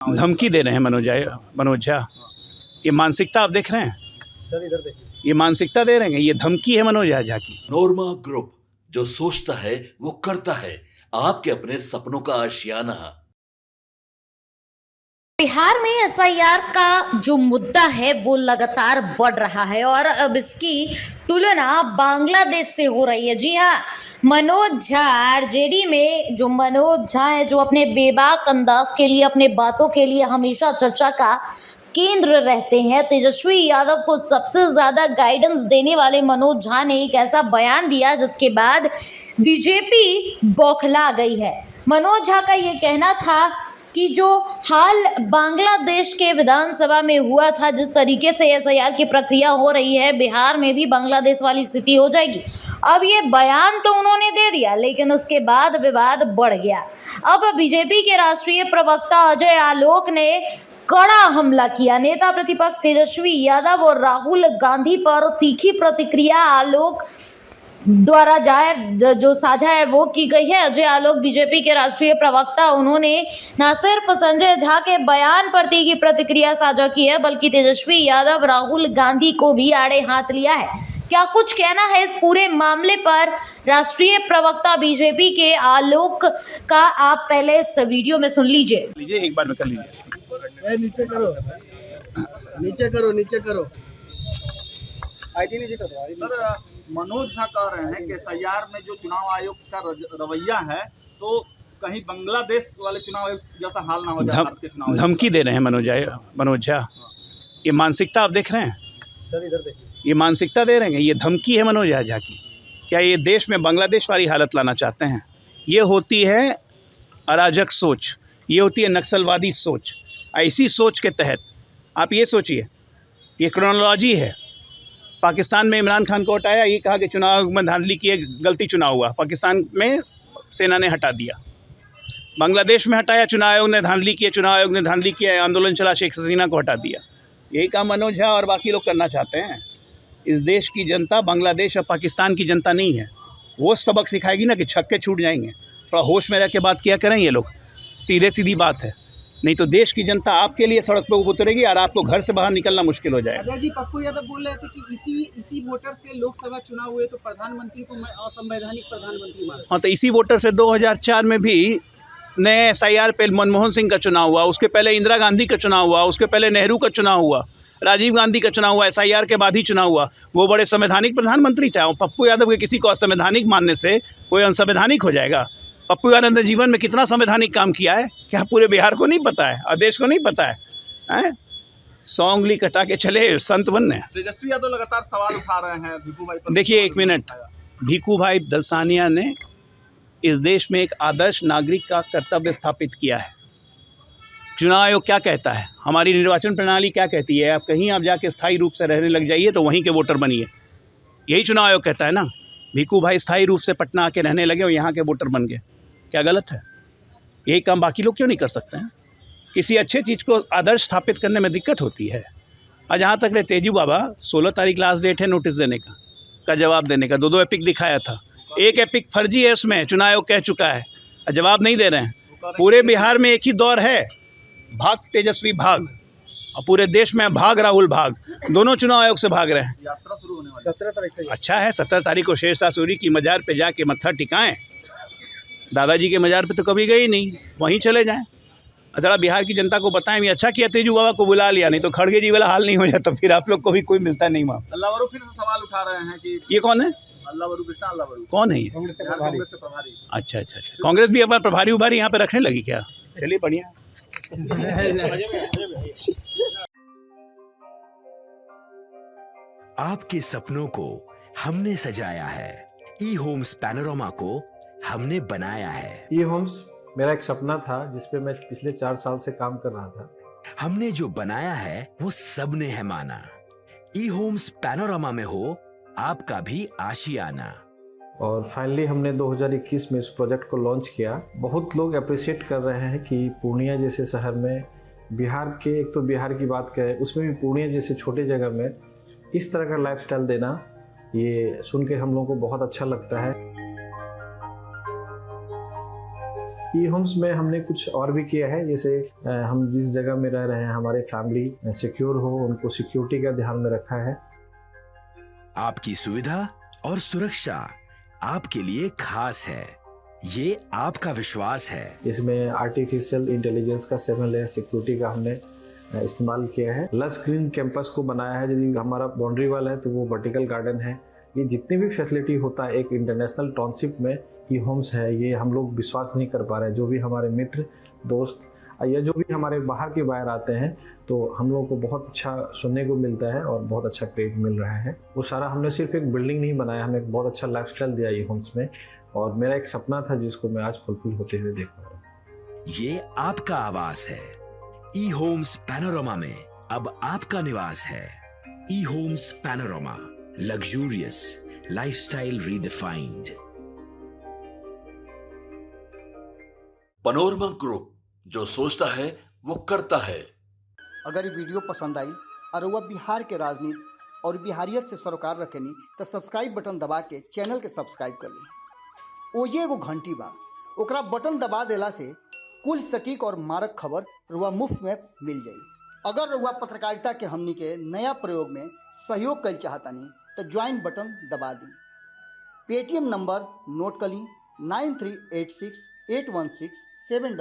धमकी दे रहे हैं मनोज झा। ये मानसिकता आप देख रहे हैं सर, इधर देखिए। ये मानसिकता दे रहे हैं, ये धमकी है मनोज झा की। नोरमा ग्रुप, जो सोचता है वो करता है। आपके अपने सपनों का आशियाना। बिहार में एसआईआर का जो मुद्दा है वो लगातार बढ़ रहा है और अब इसकी तुलना बांग्लादेश से हो रही है। जी हाँ, मनोज झा आरजेडी में जो मनोज झा है, जो अपने बेबाक अंदाज के लिए, अपने बातों के लिए हमेशा चर्चा का केंद्र रहते हैं। तेजस्वी यादव को सबसे ज्यादा गाइडेंस देने वाले मनोज झा ने एक ऐसा बयान दिया जिसके बाद बीजेपी बौखला गई है। मनोज झा का ये कहना था कि जो हाल बांग्लादेश के विधानसभा में हुआ था, जिस तरीके से एसआईआर की प्रक्रिया हो रही है, बिहार में भी बांग्लादेश वाली स्थिति हो जाएगी। अब ये बयान तो उन्होंने दे दिया, लेकिन उसके बाद विवाद बढ़ गया। अब बीजेपी के राष्ट्रीय प्रवक्ता अजय आलोक ने कड़ा हमला किया। नेता प्रतिपक्ष तेजस्वी यादव और राहुल गांधी पर तीखी प्रतिक्रिया आलोक द्वारा जाहिर जो साझा है वो की गई है। अजय आलोक बीजेपी के राष्ट्रीय प्रवक्ता, उन्होंने न सिर्फ संजय झा के बयान पर तीखी प्रतिक्रिया साझा की है, बल्कि तेजस्वी यादव, राहुल गांधी को भी आड़े हाथ लिया है। क्या कुछ कहना है इस पूरे मामले पर राष्ट्रीय प्रवक्ता बीजेपी के आलोक का, आप पहले इस वीडियो में सुन लीजिए। एक बार में कर लीजिए। नीचे करो, नीचे करो, नीचे करो। नीचे करो। सर, मनोज झा कह रहे हैं कि एसआईआर में जो चुनाव आयोग का रवैया है, तो कहीं बांग्लादेश वाले चुनाव आयोग जैसा हाल ना हो जाए। भारत के चुनाव धमकी दे रहे हैं मनोज झा। ये मानसिकता आप देख रहे हैं सर, इधर देखिए। ये मानसिकता दे रहे हैं, ये धमकी है मनोज झा की। क्या ये देश में बांग्लादेश वाली हालत लाना चाहते हैं? ये होती है अराजक सोच, ये होती है नक्सलवादी सोच। ऐसी सोच के तहत आप ये सोचिए, ये क्रोनोलॉजी है। पाकिस्तान में इमरान खान को हटाया, ये कहा कि चुनाव में धांधली की, गलती चुनाव हुआ, पाकिस्तान में सेना ने हटा दिया। बांग्लादेश में हटाया, चुनाव आयोग ने धांधली की, चुनाव आयोग ने धांधली किया, आंदोलन चला, शेख हसीना को हटा दिया। यही काम मनोज झा और बाकी लोग करना चाहते हैं। इस देश की जनता बांग्लादेश और पाकिस्तान की जनता नहीं है। वो सबक सिखाएगी ना कि छक्के छूट जाएंगे। थोड़ा होश में रह के बात किया करें ये लोग, सीधे सीधी बात है। नहीं तो देश की जनता आपके लिए सड़क पर उतरेगी और आपको घर से बाहर निकलना मुश्किल हो जाएगा। अजय जी, पप्पू यादव बोल रहे थे कि इसी वोटर से लोकसभा चुनाव हुए, तो प्रधानमंत्री को मैं असंवैधानिक प्रधानमंत्री मानता हूं। हाँ, तो इसी वोटर से 2004 में भी नए एसआईआर पे मनमोहन सिंह का चुनाव हुआ, उसके पहले इंदिरा गांधी का चुनाव हुआ, उसके पहले नेहरू का चुनाव हुआ, राजीव गांधी का चुनाव हुआ, एसआईआर के बाद ही चुनाव हुआ। वो बड़े संवैधानिक प्रधानमंत्री थे। और पप्पू यादव के किसी को असंवैधानिक मानने से कोई असंवैधानिक हो जाएगा? पप्पू यादव ने जीवन में कितना संवैधानिक काम किया है, क्या पूरे बिहार को नहीं पता है और देश को नहीं पता है? 100 उंगली कटा के चले संत बनने। तेजस्वी यादव लगातार सवाल उठा रहे हैं भीखू भाई पर। देखिए, एक मिनट, भीखू भाई दलसानिया ने इस देश में एक आदर्श नागरिक का कर्तव्य स्थापित किया है। चुनाव आयोग क्या कहता है, हमारी निर्वाचन प्रणाली क्या कहती है, आप कहीं आप जाके स्थायी रूप से रहने लग जाइए तो वहीं के वोटर बनिए, यही चुनाव आयोग कहता है ना। भीखू भाई स्थायी रूप से पटना आके रहने लगे और यहाँ के वोटर बन गए, क्या गलत है? यही काम बाकी लोग क्यों नहीं कर सकते हैं? किसी अच्छे चीज़ को आदर्श स्थापित करने में दिक्कत होती है। और जहाँ तक रहे तेजू बाबा, 16 तारीख लास्ट डेट है नोटिस देने का जवाब देने का। 2 एपिक दिखाया था, एक एपिक फर्जी है, उसमें चुनाव आयोग कह चुका है, जवाब नहीं दे रहे हैं। पूरे बिहार में एक ही दौर है, भाग तेजस्वी भाग, और पूरे देश में भाग राहुल भाग, दोनों चुनाव आयोग से भाग रहे हैं। यात्रा शुरू होने वाली 17 तारीख से। अच्छा है, 17 तारीख को शेरशाह सूरी की मज़ार पे जाके मत्था टिकाएं। दादाजी के मज़ार पे तो कभी गए ही नहीं, वहीं चले जाएं। जरा बिहार की जनता को बताएं। ये अच्छा किया तेजू बाबा को बुला लिया, नहीं तो खड़गे जी वाला हाल नहीं हो जाता, फिर आप लोग को भी कोई मिलता नहीं वहाँ। अल्लाह वरू फिर से सवाल उठा रहे हैं कि ये कौन है? अल्लाह वरू, कृष्णा अल्लाह वरू कौन है ये? कांग्रेस के बिहार प्रभारी। कांग्रेस के प्रभारी। अच्छा, कांग्रेस भी अपना प्रभारी उभारी यहाँ पे रखने लगी क्या? चलिए बढ़िया। आपके सपनों को हमने सजाया है, ई होम्स पैनोरमा को हमने बनाया है। ई होम्स मेरा एक सपना था जिस पे मैं पिछले 4 साल से काम कर रहा था। हमने जो बनाया है वो सबने है माना। ई होम्स पैनोरमा में हो आपका भी आशियाना। और फाइनली हमने 2021 में इस प्रोजेक्ट को लॉन्च किया। बहुत लोग अप्रिशिएट कर रहे हैं कि पूर्णिया जैसे शहर में, बिहार के, एक तो बिहार की बात करें उसमें भी पूर्णिया जैसे छोटे जगह में इस तरह का लाइफस्टाइल देना, ये सुन के हम लोगों को बहुत अच्छा लगता है। ई होम्स में हमने कुछ और भी किया है, जैसे हम जिस जगह में रह रहे हैं हमारे फैमिली सिक्योर हो, उनको सिक्योरिटी का ध्यान में रखा है। आपकी सुविधा और सुरक्षा आपके लिए खास है, ये आपका विश्वास है। इसमें आर्टिफिशियल इंटेलिजेंस का 7 लेयर सिक्योरिटी का हमने इस्तेमाल किया है। लस ग्रीन कैंपस को बनाया है, यदि हमारा बाउंड्री वाल है तो वो वर्टिकल गार्डन है। ये जितनी भी फैसिलिटी होता है एक इंटरनेशनल टाउनशिप में ई होम्स है, ये हम लोग विश्वास नहीं कर पा रहे हैं। जो भी हमारे मित्र दोस्त या जो भी हमारे बाहर के बाहर आते हैं तो हम लोगों को बहुत अच्छा सुनने को मिलता है और बहुत अच्छा क्रेडिट मिल रहा है। वो सारा हमने सिर्फ एक बिल्डिंग नहीं बनाया, हमें एक बहुत अच्छा लाइफस्टाइल दिया ई होम्स में, और मेरा एक सपना था जिसको मैं आज फुलफिल होते हुए देख रहा हूँ। ये आपका आवास है। ई होम्स पैनोरामा में अब आपका निवास है। E homes Panorama, luxurious lifestyle redefined. Panorama group, जो सोचता है वो करता है। अगर ये वीडियो पसंद आई और वह बिहार के राजनीति और बिहारियत से सरोकार रखेनी तो सब्सक्राइब बटन दबा के चैनल के सब्सक्राइब कर ली। ओजे एगो घंटी बा, ओकरा बटन दबा देला से कुल सटीक और मारक खबर रुआ मुफ्त में मिल जाई। अगर रुआ पत्रकारिता के हमनी के नया प्रयोग में सहयोग कर चाहतानी तो ज्वाइन बटन दबा दी। पेटीएम नंबर नोट कर ली 93868167